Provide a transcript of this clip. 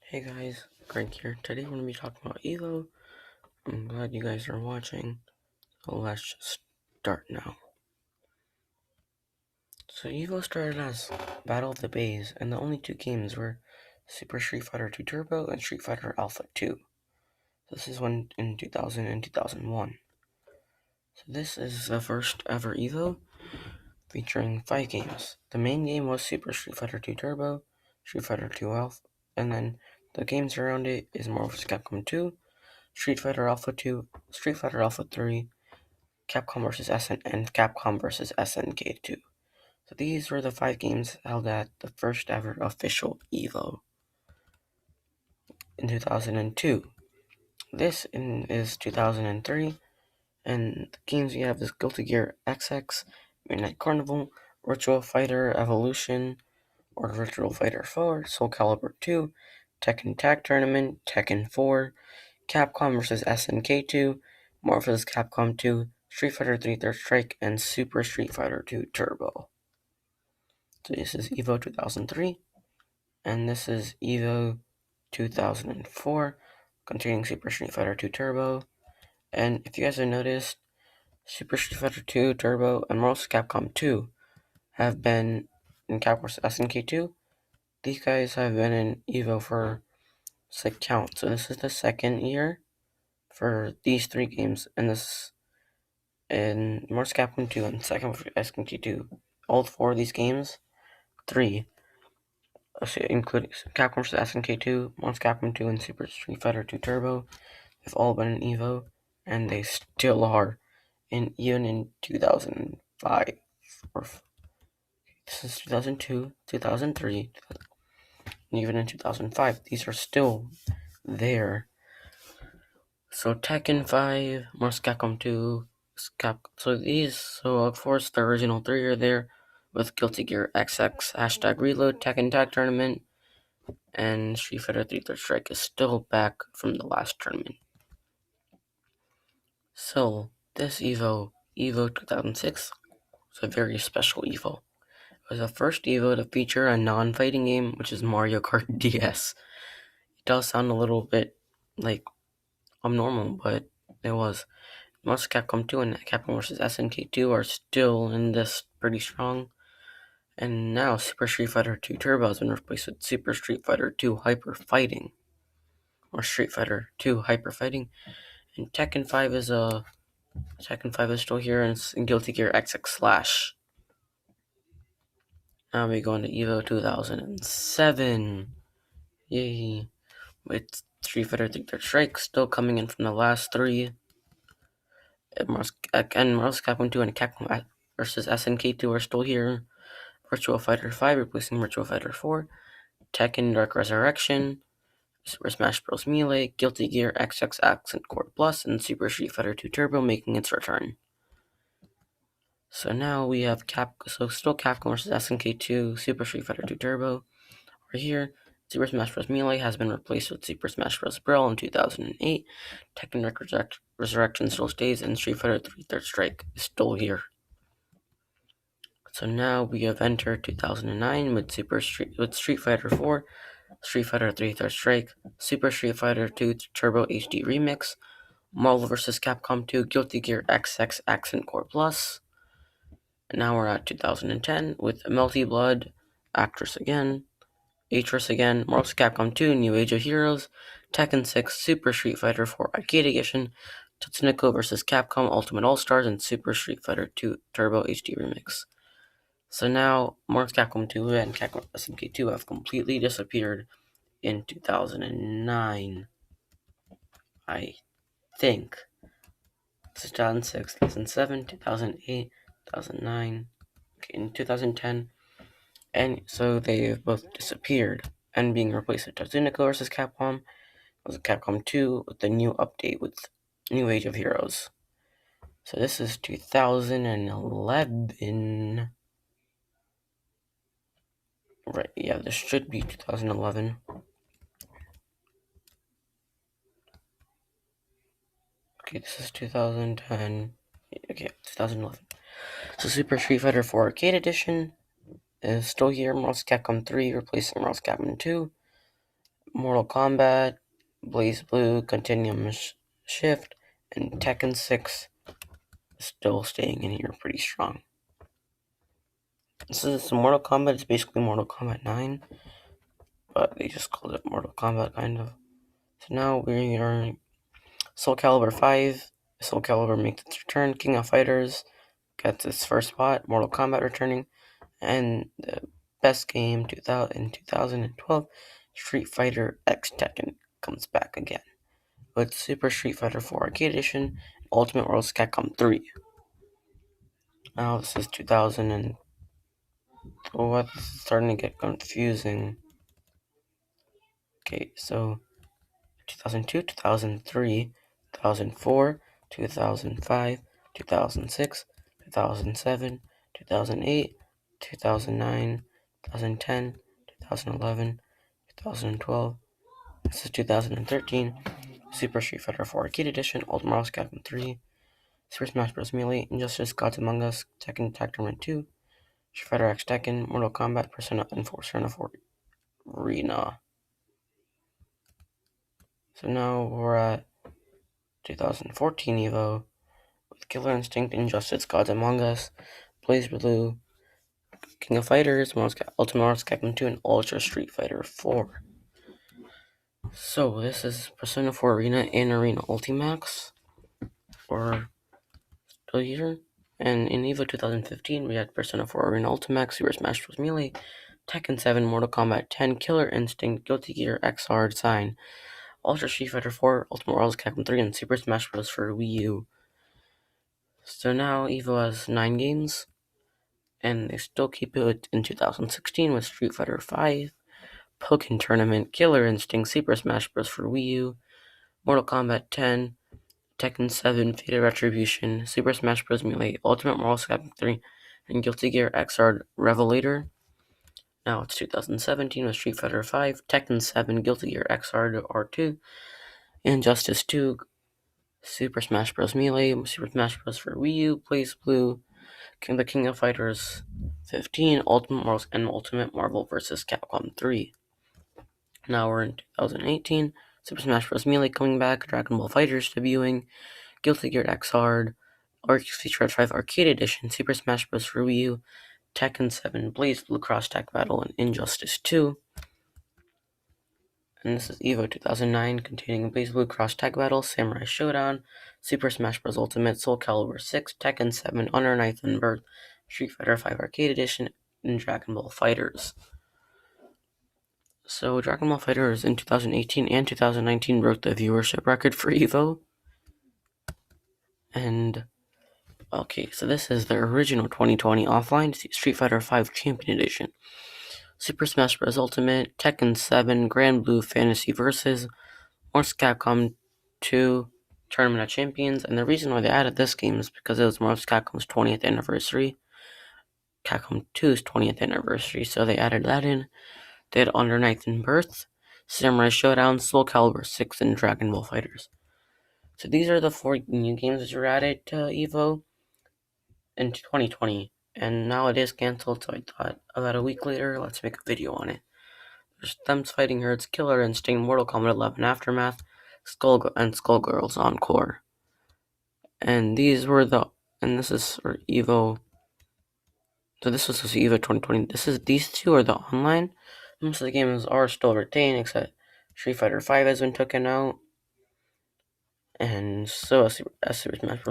Hey guys, Greg here. Today we're going to be talking about Evo. I'm glad you guys are watching. So let's just start now. So Evo started as Battle of the Bays, and the only two games were Super Street Fighter 2 Turbo and Street Fighter Alpha 2. This is one in 2000 and 2001. So this is the first ever Evo, featuring 5 games. The main game was Super Street Fighter 2 Turbo, Street Fighter 2 Alpha, and then the games around it is Marvel vs. Capcom 2, Street Fighter Alpha 2, Street Fighter Alpha 3, Capcom vs. SN, and Capcom vs. SNK 2. So these were the 5 games held at the first ever official EVO in 2002. This is 2003, and the games we have is Guilty Gear XX, Midnight Carnival, Virtual Fighter Evolution, or Virtual Fighter 4, Soul Calibur 2, Tekken Tag Tournament, Tekken 4, Capcom vs. SNK 2, Marvel vs. Capcom 2, Street Fighter 3 Third Strike, and Super Street Fighter 2 Turbo. So this is EVO 2003, and this is EVO 2004, containing Super Street Fighter 2 Turbo. And if you guys have noticed, Super Street Fighter 2 Turbo and Marvel vs. Capcom 2 have been in Capcom vs. SNK 2. These guys have been in EVO for count. So this is the second year for these 3 games, and this in Marvel vs. Capcom 2 and second for SNK 2. All 4 of these games, 3, including Capcom vs. SNK 2, Marvel vs. Capcom 2, and Super Street Fighter 2 Turbo, have all been in EVO, and they still are, even in 2005. This is 2002, 2003, and even in 2005, these are still there. So Tekken 5, Marvel vs. Capcom 2, so of course the original 3 are there, with Guilty Gear XX, #Reload, Tekken Tag Tournament, and Street Fighter 3 Third Strike is still back from the last tournament. So this EVO 2006, was a very special EVO. It was the first EVO to feature a non-fighting game, which is Mario Kart DS. It does sound a little bit like abnormal, but it was. Most Capcom 2 and Capcom vs. SNK 2 are still in this pretty strong. And now Super Street Fighter 2 Turbo has been replaced with Super Street Fighter 2 Hyper Fighting. Or Street Fighter 2 Hyper Fighting. And Tekken 5 is still here, and it's in Guilty Gear XX Slash. Now we go into EVO 2007. Yay. With Street Fighter 3 Third Strike still coming in from the last 3. And Marvel vs. Capcom 2 and Capcom vs. SNK 2 are still here. Virtual Fighter 5 replacing Virtual Fighter 4. Tekken Dark Resurrection. Super Smash Bros. Melee, Guilty Gear XX Accent Core Plus, and Super Street Fighter 2 Turbo making its return. So now we have still Capcom vs. SNK 2, Super Street Fighter 2 Turbo. Right here, Super Smash Bros. Melee has been replaced with Super Smash Bros. Brawl in 2008. Tekken Dark Resurrection still stays, and Street Fighter 3 Third Strike is still here. So now we have entered 2009 with Street Fighter 4, Street Fighter 3 Third Strike, Super Street Fighter 2 Turbo HD Remix, Marvel vs. Capcom 2 Guilty Gear XX Accent Core Plus. And now we're at 2010 with Melty Blood, Actress again, Atris again, Marvel vs. Capcom 2 New Age of Heroes, Tekken 6 Super Street Fighter 4 Arcade Edition, Tatsunoko vs. Capcom Ultimate All-Stars, and Super Street Fighter 2 Turbo HD Remix. So now, Marvel vs. Capcom 2 and Capcom SNK 2 have completely disappeared in 2009. I think. 2006, 2007, 2008, 2009, in 2010. And so they've both disappeared and being replaced with Tatsunoko vs. Capcom, was Capcom 2 with the new update with New Age of Heroes. So this is 2011. Right, yeah, this should be 2011. Okay, this is 2010. Okay, 2011. So Super Street Fighter 4 Arcade Edition is still here. Marvel vs. Capcom 3 replacing Marvel vs. Capcom 2. Mortal Kombat, BlazBlue, Continuum Shift, and Tekken 6 still staying in here pretty strong. This is Mortal Kombat. It's basically Mortal Kombat 9, but they just called it Mortal Kombat, kind of. So now we are Soul Calibur 5. Soul Calibur makes its return. King of Fighters gets its first spot. Mortal Kombat returning. And the best game in 2012, Street Fighter X Tekken comes back again with Super Street Fighter 4 Arcade Edition, Ultimate World Capcom 3. Now this is 2000 and what's starting to get confusing. Okay, so 2002, 2003, 2004, 2005, 2006, 2007, 2008, 2009, 2010, 2011, 2012. This is 2013. Super Street Fighter 4 Arcade Edition, Ultimate Marvel Capcom 3, Super Smash Bros. Melee, Injustice, Gods Among Us, Tekken Tag Tournament 2, Street Fighter X Tekken, Mortal Kombat, Persona, and Persona 4 Arena. So now we're at 2014 EVO with Killer Instinct, Injustice, Gods Among Us, BlazBlue, King of Fighters, Ultimate Marvel Capcom 2, and Ultra Street Fighter 4. So this is Persona 4 Arena and Arena Ultimax, or still here. And in EVO 2015, we had Persona 4 Arena Ultimax, Super Smash Bros. Melee, Tekken 7, Mortal Kombat 10, Killer Instinct, Guilty Gear Xrd Sign, Ultra Street Fighter 4, Ultimate Marvel Capcom 3, and Super Smash Bros. For Wii U. So now EVO has 9 games, and they still keep it in 2016 with Street Fighter 5, Pokken Tournament, Killer Instinct, Super Smash Bros. For Wii U, Mortal Kombat 10, Tekken 7, Fate Retribution, Super Smash Bros. Melee, Ultimate Marvel Capcom 3, and Guilty Gear Xrd Revelator. Now it's 2017 with Street Fighter 5, Tekken 7, Guilty Gear Xrd R2, Injustice 2, Super Smash Bros. Melee, Super Smash Bros. For Wii U, BlazBlue, The King of Fighters 15, Ultimate Marvel vs. Capcom 3. Now we're in 2018, Super Smash Bros. Melee coming back, Dragon Ball FighterZ debuting, Guilty Gear Xrd, Street Fighter 5 Arcade Edition, Super Smash Bros. For Wii U, Tekken 7, BlazBlue Cross Tag Battle, and Injustice 2. And this is EVO 2009, containing BlazBlue Cross Tag Battle, Samurai Showdown, Super Smash Bros. Ultimate, Soul Calibur 6, Tekken 7, Honor Knights and Birth, Street Fighter 5 Arcade Edition, and Dragon Ball FighterZ. So Dragon Ball FighterZ in 2018 and 2019 broke the viewership record for EVO. And okay, so this is the original 2020 offline Street Fighter 5 Champion Edition. Super Smash Bros. Ultimate, Tekken 7, Grand Blue Fantasy Versus, Mortal Capcom 2, Tournament of Champions. And the reason why they added this game is because it was Mortal Capcom's 20th anniversary, Capcom 2's 20th anniversary, so they added that in. They had Honor Knights and Birth, Samurai Showdown, Soul Calibur 6, and Dragon Ball FighterZ. So these are the 4 new games that were added to EVO in 2020. And now it is cancelled, so I thought about a week later, let's make a video on it. There's Thems Fighting Herds, Killer Instinct, Mortal Kombat 11 Aftermath, Skullgirls Encore. And this is for EVO. So this was EVO 2020. These two are the online. Most of the games are still retained, except Street Fighter 5 has been taken out. And so as Super Smash Bros.